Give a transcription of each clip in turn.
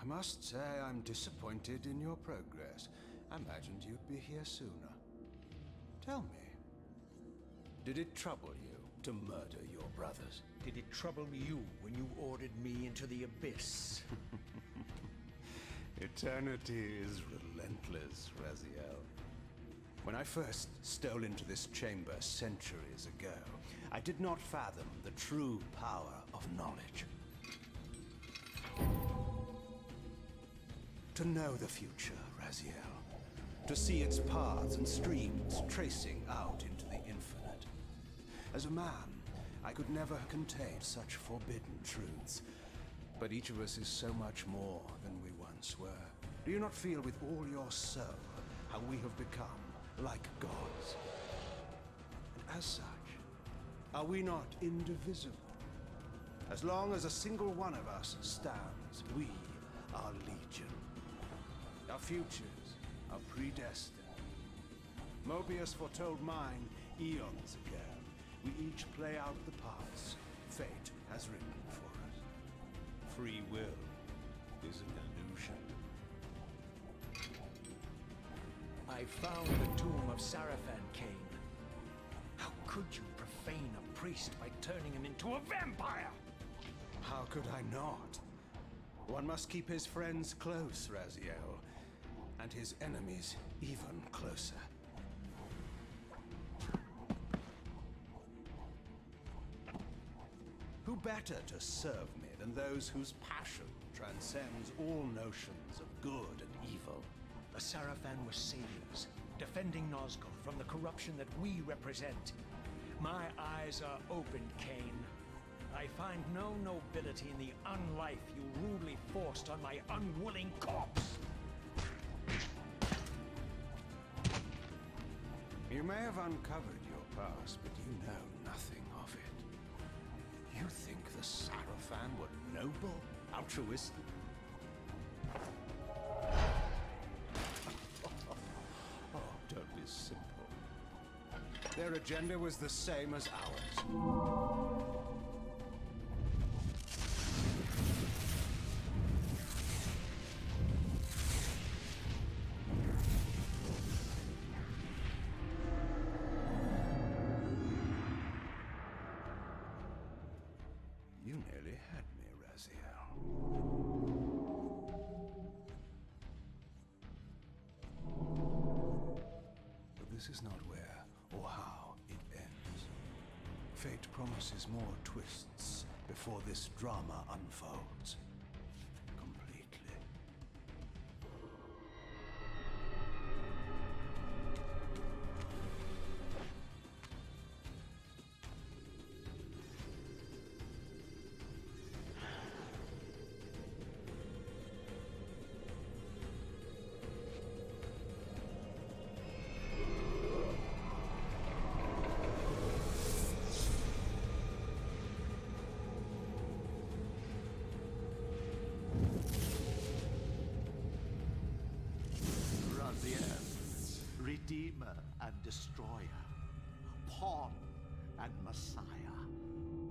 I must say I'm disappointed in your progress. I imagined you'd be here sooner. Tell me, did it trouble you to murder your brothers? Did it trouble you when you ordered me into the abyss? Eternity is relentless, Raziel. When I first stole into this chamber centuries ago, I did not fathom the true power of knowledge. To know the future, Raziel. To see its paths and streams tracing out into the infinite. As a man, I could never contain such forbidden truths. But each of us is so much more than we once were. Do you not feel with all your soul how we have become like gods? And as such, are we not indivisible? As long as a single one of us stands, we are legion. Our futures are predestined. Mobius foretold mine eons ago. We each play out the parts fate has written for us. Free will is an illusion. I found the tomb of Kain. How could you profane a priest by turning him into a vampire? How could I not? One must keep his friends close, Raziel, and his enemies even closer. Who better to serve me than those whose passion transcends all notions of good and evil? The Sarafan were saviors, defending Nazgul from the corruption that we represent. My eyes are opened, Kain. I find no nobility in the unlife you rudely forced on my unwilling corpse. You may have uncovered your past, but you know nothing of it. You think the Sarafan were noble, altruistic? Oh, don't be simple. Their agenda was the same as ours. You nearly had me, Raziel. But this is not where or how it ends. Fate promises more twists before this drama unfolds completely. Redeemer and Destroyer, Pawn and Messiah.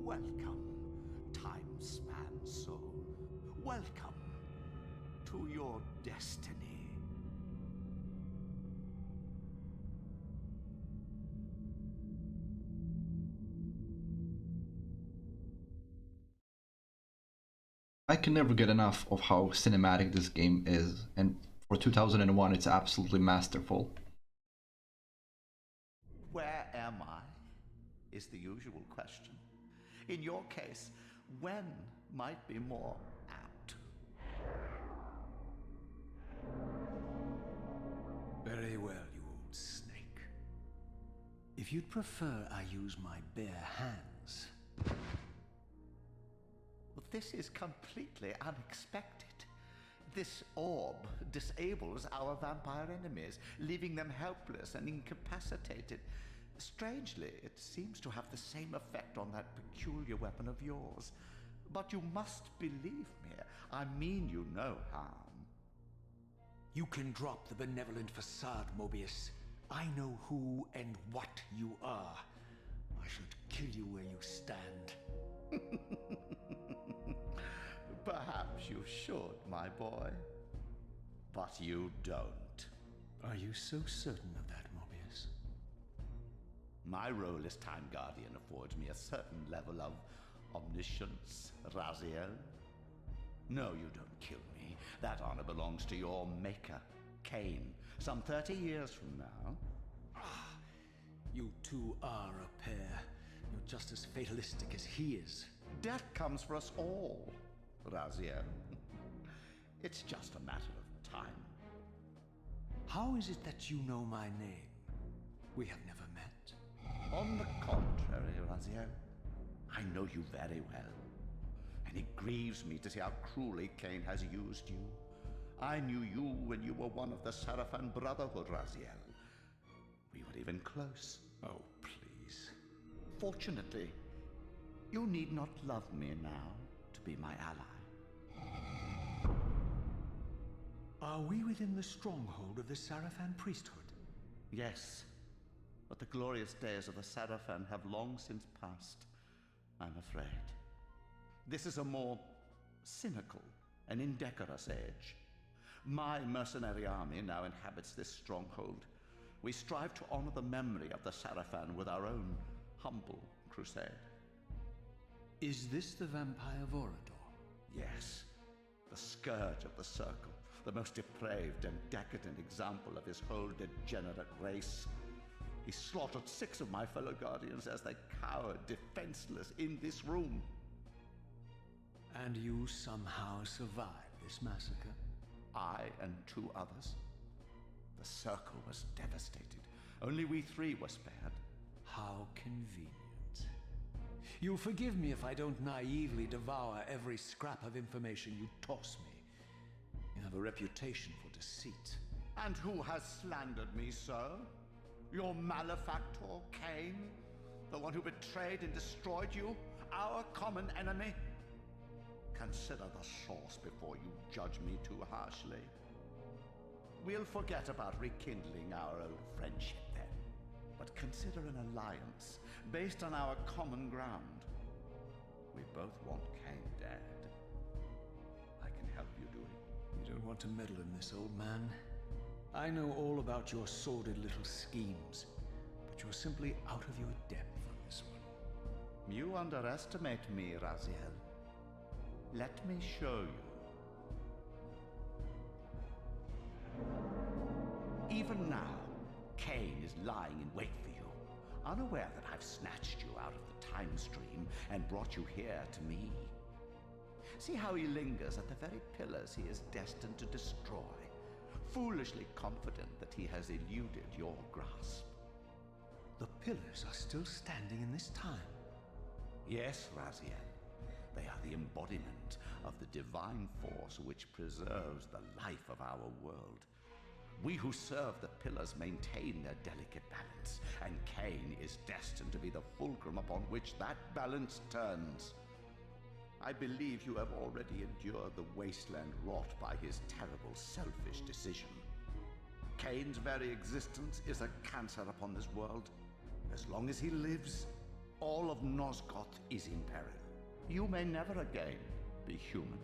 Welcome, time-span soul. Welcome to your destiny. I can never get enough of how cinematic this game is, and for 2001 it's absolutely masterful. Where am I? Is the usual question. In your case, when might be more apt. Very well, you old snake. If you'd prefer I use my bare hands. Well, this is completely unexpected. This orb disables our vampire enemies, leaving them helpless and incapacitated. Strangely, it seems to have the same effect on that peculiar weapon of yours. But you must believe me. I mean you no harm. You can drop the benevolent facade, Mobius. I know who and what you are. I should kill you where you stand. Perhaps you should, my boy. But you don't. Are you so certain of that, Morbius? My role as Time Guardian affords me a certain level of omniscience, Raziel. No, you don't kill me. That honor belongs to your maker, Kain, some 30 years from now. You two are a pair. You're just as fatalistic as he is. Death comes for us all, Raziel. It's just a matter of time. How is it that you know my name? We have never met. On the contrary, Raziel, I know you very well. And it grieves me to see how cruelly Kain has used you. I knew you when you were one of the Sarafan Brotherhood, Raziel. We were even close. Oh, please. Fortunately, you need not love me now to be my ally. Are we within the stronghold of the Sarafan priesthood? Yes, but the glorious days of the Sarafan have long since passed, I'm afraid. This is a more cynical and indecorous age. My mercenary army now inhabits this stronghold. We strive to honor the memory of the Sarafan with our own humble crusade. Is this the vampire Vorador? Yes, the scourge of the Circle, the most depraved and decadent example of his whole degenerate race. He slaughtered 6 of my fellow Guardians as they cowered defenseless in this room. And you somehow survived this massacre? I and 2 others. The Circle was devastated. Only we 3 were spared. How convenient. You'll forgive me if I don't naively devour every scrap of information you toss me. You have a reputation for deceit. And who has slandered me, sir? Your malefactor, Kain? The one who betrayed and destroyed you? Our common enemy? Consider the source before you judge me too harshly. We'll forget about rekindling our old friendship then, but consider an alliance based on our common ground. We both want Kain dead. I can help you do it. You don't want to meddle in this, old man. I know all about your sordid little schemes, but you're simply out of your depth on this one. You underestimate me, Raziel. Let me show you. Even now, Kain is lying in wait for you, unaware that I've snatched you out of the time stream and brought you here to me. See how he lingers at the very pillars he is destined to destroy, foolishly confident that he has eluded your grasp. The pillars are still standing in this time. Yes, Raziel. They are the embodiment of the divine force which preserves the life of our world. We who serve the pillars maintain their delicate balance, and Kain is destined to be the fulcrum upon which that balance turns. I believe you have already endured the wasteland wrought by his terrible, selfish decision. Kain's very existence is a cancer upon this world. As long as he lives, all of Nosgoth is in peril. You may never again be human,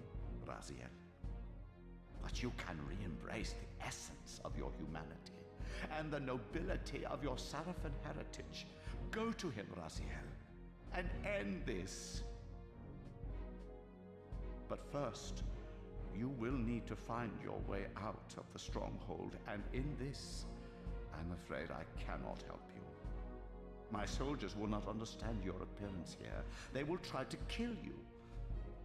Raziel. But you can re-embrace the essence of your humanity and the nobility of your Sarafan heritage. Go to him, Raziel, and end this. But first, you will need to find your way out of the stronghold, and in this, I'm afraid I cannot help you. My soldiers will not understand your appearance here. They will try to kill you.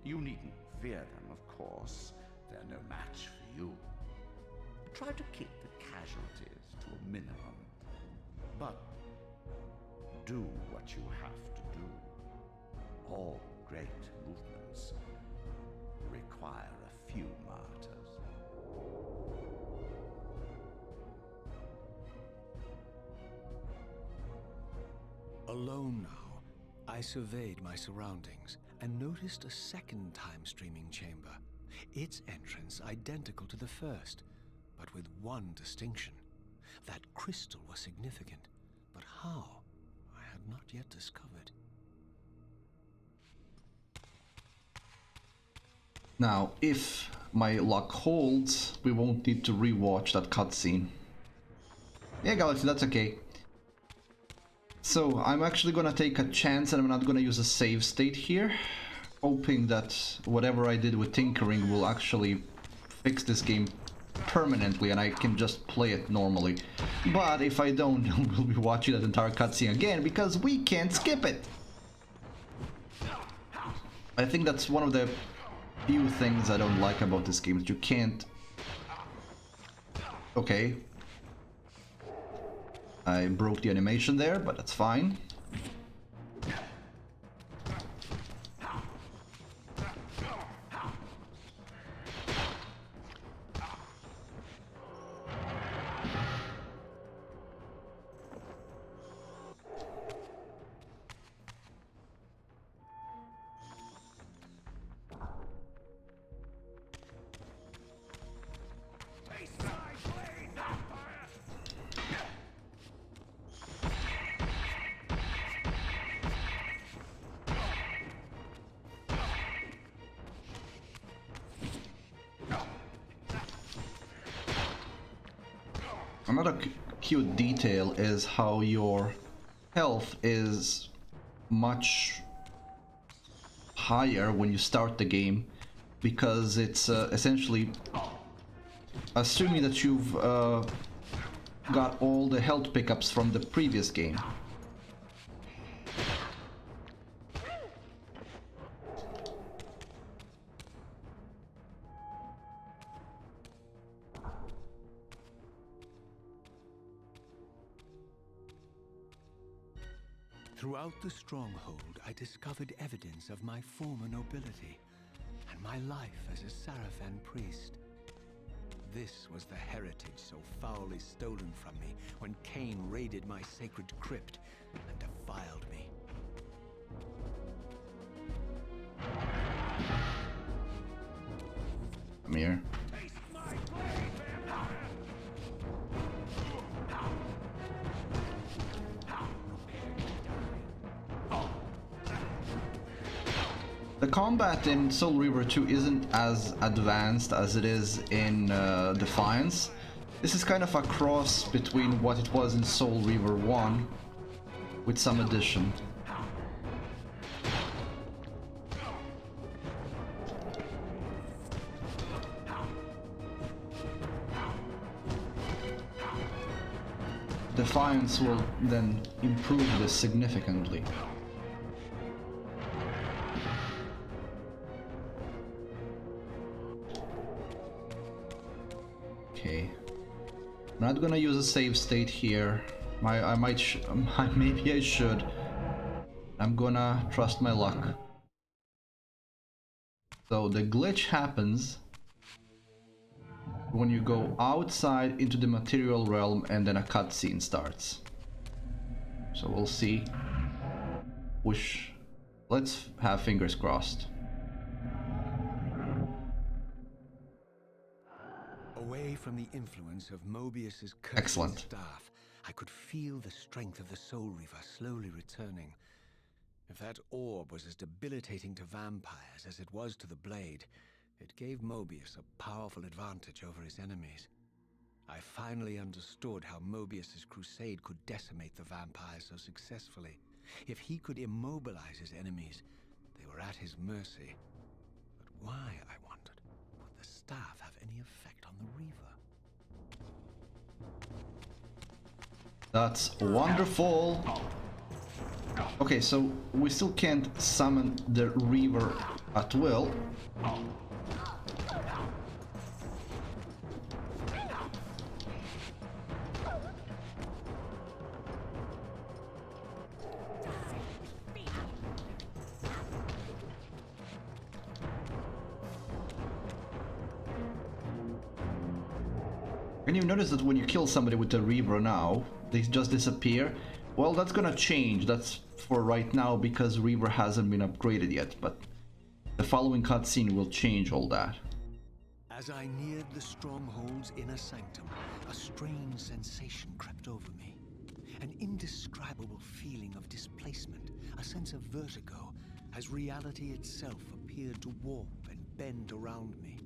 You needn't fear them, of course. They're no match for you. Try to keep the casualties to a minimum. But do what you have to do. All great movements require a few martyrs. Alone now, I surveyed my surroundings and noticed a second time-streaming chamber. Its entrance identical to the first, but with one distinction. That crystal was significant, but how, I had not yet discovered. Now, if my luck holds, we won't need to rewatch that cutscene. Yeah, Galaxy, that's okay. So, I'm actually gonna take a chance and I'm not gonna use a save state here, hoping that whatever I did with tinkering will actually fix this game permanently and I can just play it normally. But if I don't, we'll be watching that entire cutscene again because we can't skip it. I think that's one of the few things I don't like about this game, that you can't... Okay. I broke the animation there, but that's fine. Another cute detail is how your health is much higher when you start the game, because it's essentially assuming that you've got all the health pickups from the previous game. Throughout the stronghold, I discovered evidence of my former nobility and my life as a Sarafan priest. This was the heritage so foully stolen from me when Kain raided my sacred crypt and defiled me. Come here. The combat in Soul Reaver 2 isn't as advanced as it is in Defiance. This is kind of a cross between what it was in Soul Reaver 1 with some addition. Defiance will then improve this significantly. Okay, I'm not gonna use a save state here. Maybe I should. I'm gonna trust my luck. So the glitch happens when you go outside into the material realm and then a cutscene starts. So we'll see. Let's have fingers crossed. Away from the influence of Mobius's cursed Excellent. staff, I could feel the strength of the Soul Reaver slowly returning. If that orb was as debilitating to vampires as it was to the blade, it gave Mobius a powerful advantage over his enemies. I finally understood how Mobius's crusade could decimate the vampires so successfully. If he could immobilize his enemies, they were at his mercy. But why, I wondered, would the staff have any effect on the Reaver? That's wonderful. Okay, so we still can't summon the Reaver at will. And you notice that when you kill somebody with the Reaver now, they just disappear. Well, that's gonna change. That's for right now because Reaver hasn't been upgraded yet, but the following cutscene will change all that. As I neared the stronghold's inner sanctum, a strange sensation crept over me. An indescribable feeling of displacement, a sense of vertigo, as reality itself appeared to warp and bend around me.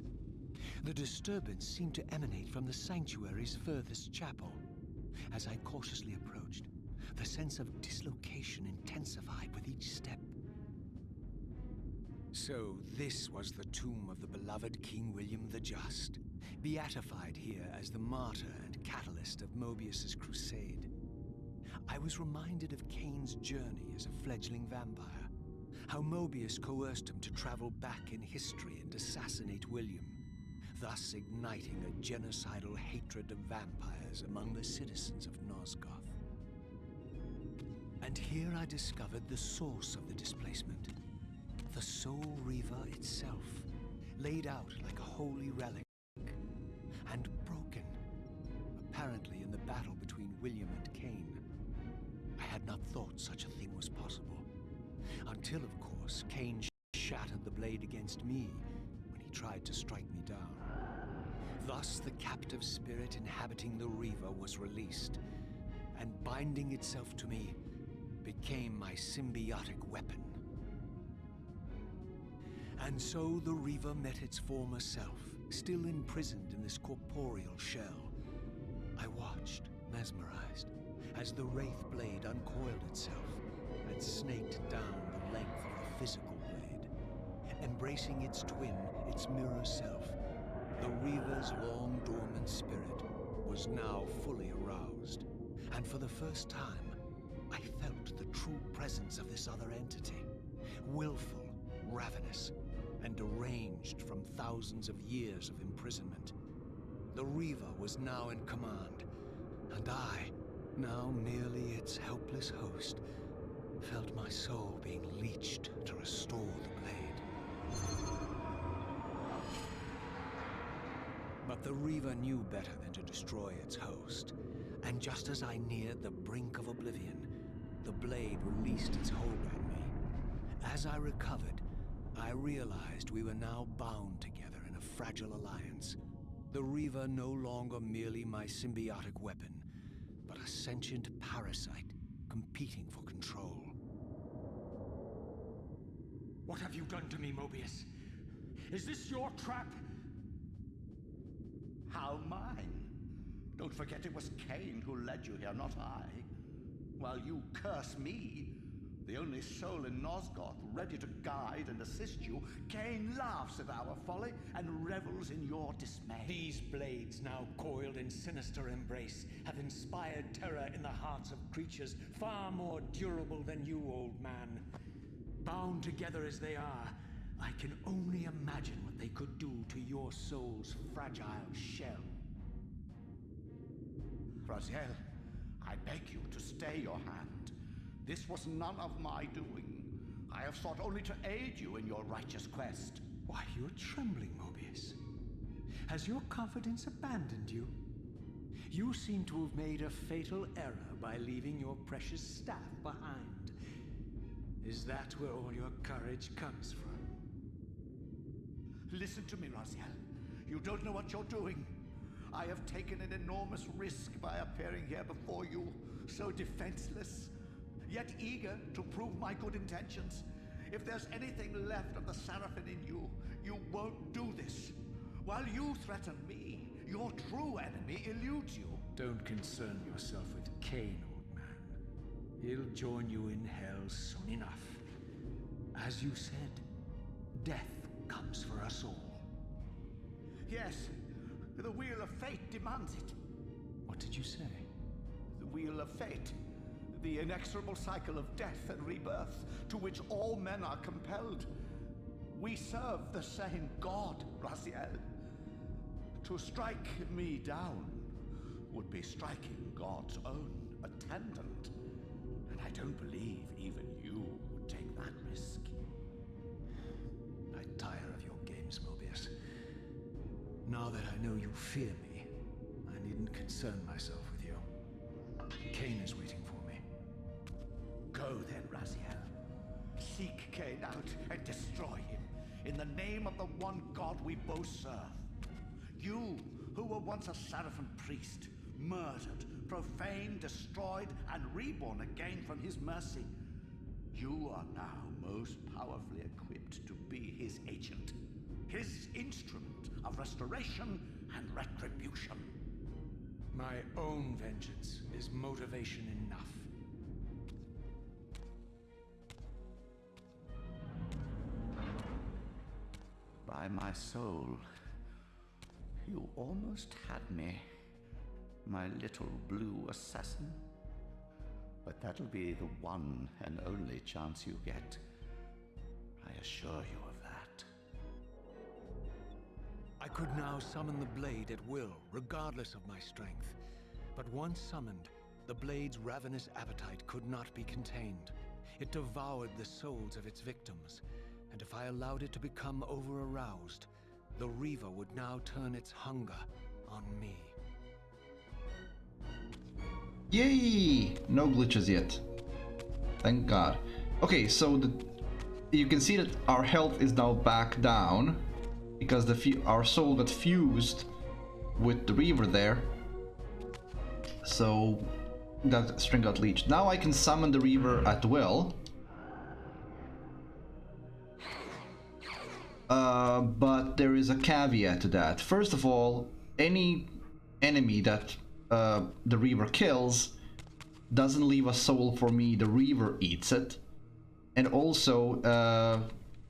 The disturbance seemed to emanate from the sanctuary's furthest chapel. As I cautiously approached, the sense of dislocation intensified with each step. So this was the tomb of the beloved King William the Just, beatified here as the martyr and catalyst of Mobius's crusade. I was reminded of Kain's journey as a fledgling vampire, how Mobius coerced him to travel back in history and assassinate William, thus igniting a genocidal hatred of vampires among the citizens of Nosgoth. And here I discovered the source of the displacement. The Soul Reaver itself, laid out like a holy relic, and broken, apparently in the battle between William and Kain. I had not thought such a thing was possible, until, of course, Kain shattered the blade against me when he tried to strike me down. Thus, the captive spirit inhabiting the Reaver was released, and binding itself to me became my symbiotic weapon. And so the Reaver met its former self, still imprisoned in this corporeal shell. I watched, mesmerized, as the Wraith blade uncoiled itself and snaked down the length of the physical blade. Embracing its twin, its mirror self, the Reaver's long dormant spirit was now fully aroused. And for the first time, I felt the true presence of this other entity, willful, ravenous, and deranged from thousands of years of imprisonment. The Reaver was now in command, and I, now merely its helpless host, felt my soul being leached to restore the blade. But the Reaver knew better than to destroy its host, and just as I neared the brink of oblivion, the blade released its hold on me. As I recovered, I realized we were now bound together in a fragile alliance. The Reaver no longer merely my symbiotic weapon, but a sentient parasite competing for control. What have you done to me, Mobius? Is this your trap? How mine? Don't forget it was Kain who led you here, not I. While you curse me, the only soul in Nosgoth ready to guide and assist you, Kain laughs at our folly and revels in your dismay. These blades, now coiled in sinister embrace, have inspired terror in the hearts of creatures far more durable than you, old man. Bound together as they are, I can only imagine what they could do to your soul's fragile shell. Raziel, I beg you to stay your hand. This was none of my doing. I have sought only to aid you in your righteous quest. Why, you're trembling, Mobius. Has your confidence abandoned you? You seem to have made a fatal error by leaving your precious staff behind. Is that where all your courage comes from? Listen to me, Raziel. You don't know what you're doing. I have taken an enormous risk by appearing here before you, so defenseless, yet eager to prove my good intentions. If there's anything left of the Seraphim in you, you won't do this. While you threaten me, your true enemy eludes you. Don't concern yourself with Kain, old man. He'll join you in hell soon enough. As you said, death comes for us all. Yes, the Wheel of Fate demands it. What did you say? The Wheel of Fate. The inexorable cycle of death and rebirth to which all men are compelled. We serve the same God, Raziel. To strike me down would be striking God's own attendant. And I don't believe even you would take that risk. I tire of your games, Mobius. Now that I know you fear me, I needn't concern myself with you. Kain is waiting for me. Go then, Raziel. Seek Kain out and destroy him in the name of the one God we both serve. You, who were once a Seraphim priest, murdered, profaned, destroyed, and reborn again from his mercy, you are now most powerfully equipped to be his agent. his instrument of restoration and retribution. My own vengeance is motivation enough. By my soul, you almost had me, my little blue assassin. But that'll be the one and only chance you get. I assure you of that. I could now summon the blade at will, regardless of my strength. But once summoned, the blade's ravenous appetite could not be contained. It devoured the souls of its victims, and if I allowed it to become over-aroused, the Reaver would now turn its hunger on me. Yay! No glitches yet. Thank God. Okay, so you can see that our health is now back down because our soul got fused with the Reaver there. So that string got leached. Now I can summon the Reaver at will. But there is a caveat to that. First of all, any enemy that the Reaver kills doesn't leave a soul for me, the Reaver eats it. And also,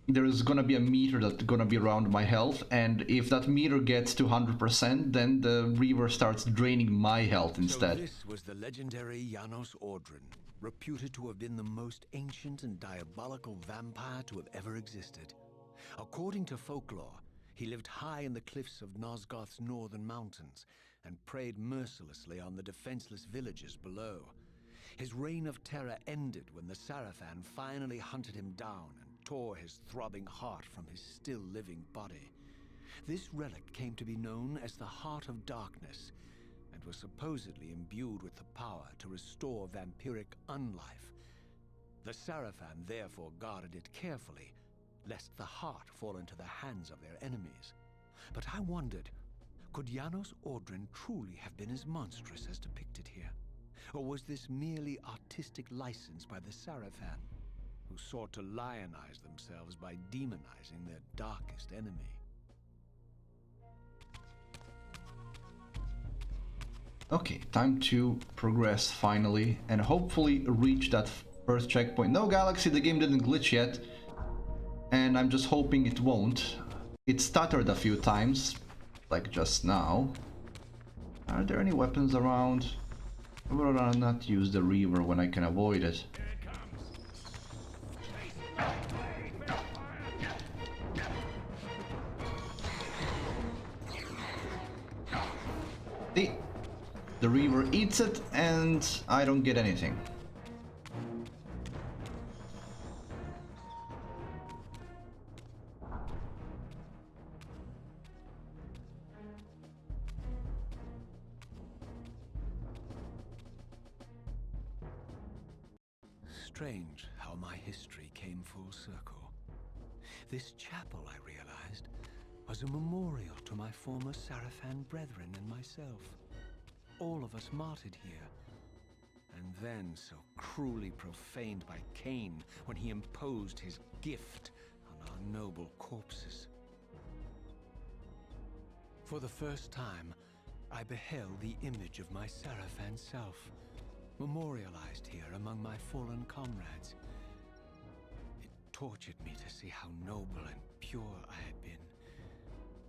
there's gonna be a meter that's gonna be around my health, and if that meter gets to 100%, then the Reaver starts draining my health instead. So this was the legendary Janos Ordrin, reputed to have been the most ancient and diabolical vampire to have ever existed. According to folklore, he lived high in the cliffs of Nosgoth's northern mountains and preyed mercilessly on the defenseless villagers below. His reign of terror ended when the Sarafan finally hunted him down and tore his throbbing heart from his still-living body. This relic came to be known as the Heart of Darkness and was supposedly imbued with the power to restore vampiric unlife. The Sarafan therefore guarded it carefully, lest the heart fall into the hands of their enemies. But I wondered, could Janos Ordrin truly have been as monstrous as depicted here? Or was this merely artistic license by the Sarafan, who sought to lionize themselves by demonizing their darkest enemy? Okay, time to progress finally, and hopefully reach that first checkpoint. No, Galaxy, the game didn't glitch yet. And I'm just hoping it won't. It stuttered a few times, like just now. Are there any weapons around? I would rather not use the Reaver when I can avoid it. See? The Reaver eats it and I don't get anything. Strange how my history came full circle. This chapel, I realized, was a memorial to my former Sarafan brethren and myself. All of us martyred here, and then so cruelly profaned by Kain when he imposed his gift on our noble corpses. For the first time, I beheld the image of my Sarafan self, memorialized here among my fallen comrades. It tortured me to see how noble and pure I had been,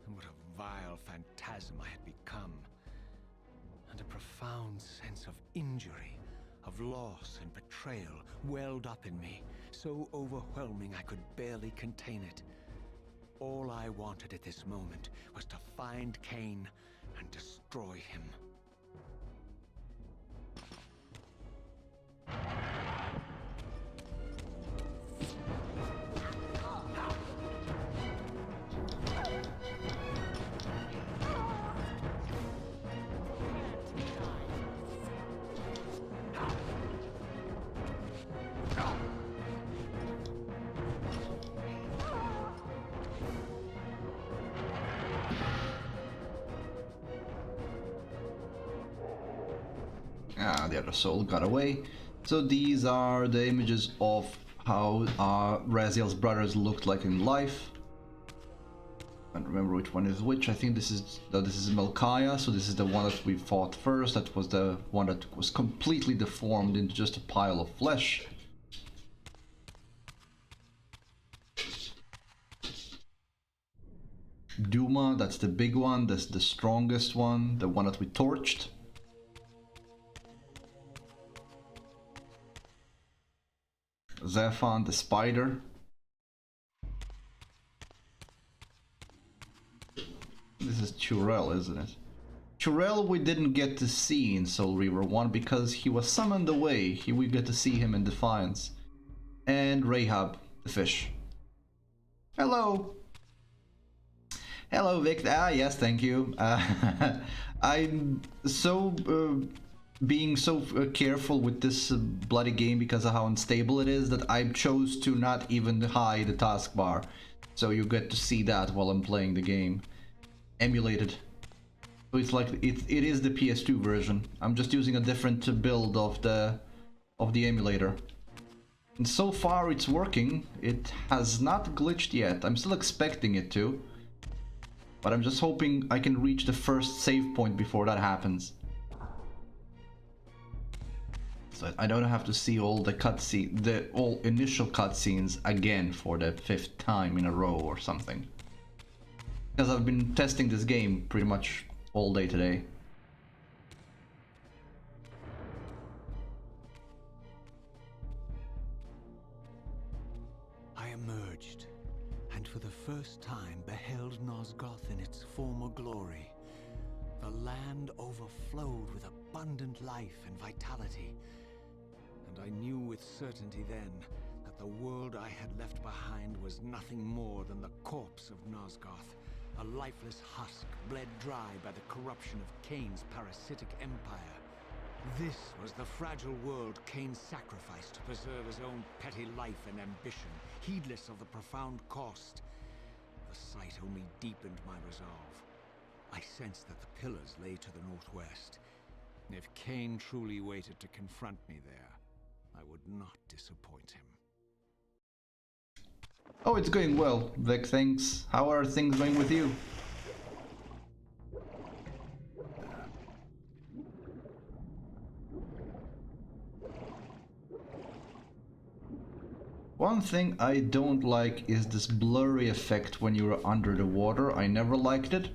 and what a vile phantasm I had become, and a profound sense of injury, of loss and betrayal welled up in me, so overwhelming I could barely contain it. All I wanted at this moment was to find Kain and destroy him. Ah, the other soul got away. So these are the images of how Raziel's brothers looked like in life. I don't remember which one is which. I think this is Melkaya, so this is the one that we fought first. That was the one that was completely deformed into just a pile of flesh. Duma, that's the big one, that's the strongest one, the one that we torched. Zephon, the spider. This is Churel, isn't it? Churel we didn't get to see in Soul Reaver 1 because he was summoned away. We get to see him in Defiance. And Rahab, the fish. Hello! Hello, Vic. Ah, yes, thank you. I'm so being so careful with this bloody game because of how unstable it is that I chose to not even hide the taskbar. So you get to see that while I'm playing the game. Emulated. So it's like it is the PS2 version. I'm just using a different build of the emulator. And so far it's working. It has not glitched yet. I'm still expecting it to. But I'm just hoping I can reach the first save point before that happens. So I don't have to see all the all initial cutscenes again for the 5th time in a row or something. Because I've been testing this game pretty much all day today. I emerged, and for the first time beheld Nosgoth in its former glory. The land overflowed with abundant life and vitality, and I knew with certainty then that the world I had left behind was nothing more than the corpse of Nosgoth, a lifeless husk bled dry by the corruption of Kain's parasitic empire. This was the fragile world Kain sacrificed to preserve his own petty life and ambition, heedless of the profound cost. The sight only deepened my resolve. I sensed that the pillars lay to the northwest. If Kain truly waited to confront me there, I would not disappoint him. Oh, it's going well, Vic, thanks. How are things going with you? One thing I don't like is this blurry effect when you're under the water. I never liked it.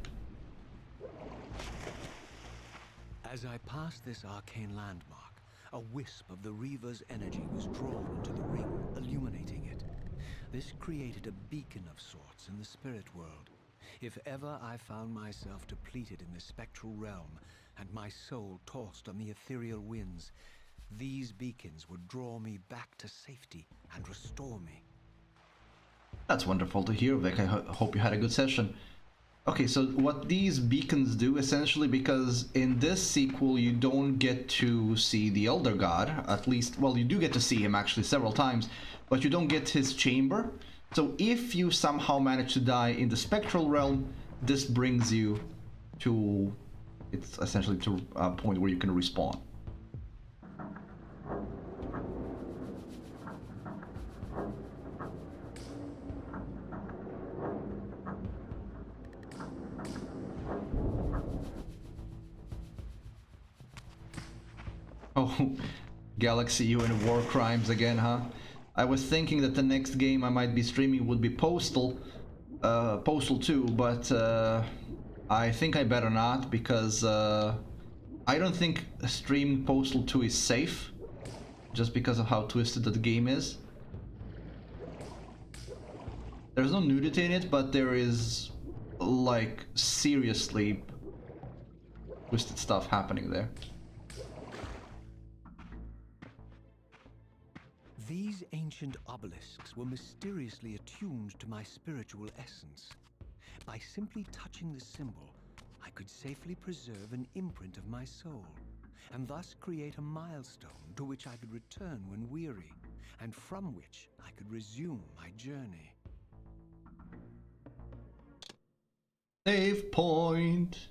As I passed this arcane landmark, a wisp of the Reaver's energy was drawn into the ring, illuminating it. This created a beacon of sorts in the spirit world. If ever I found myself depleted in the spectral realm, and my soul tossed on the ethereal winds, these beacons would draw me back to safety and restore me. That's wonderful to hear, Vic. I hope you had a good session. Okay, so what these beacons do essentially, because in this sequel you don't get to see the Elder God, at least, well, you do get to see him actually several times, but you don't get his chamber. So if you somehow manage to die in the spectral realm, this brings you to, it's essentially to a point where you can respawn. Oh, Galaxy, you and war crimes again, huh? I was thinking that the next game I might be streaming would be Postal 2, but I think I better not, because I don't think streaming Postal 2 is safe, just because of how twisted that game is. There's no nudity in it, but there is, like, seriously twisted stuff happening there. These ancient obelisks were mysteriously attuned to my spiritual essence. By simply touching the symbol, I could safely preserve an imprint of my soul, and thus create a milestone to which I could return when weary, and from which I could resume my journey. Save point!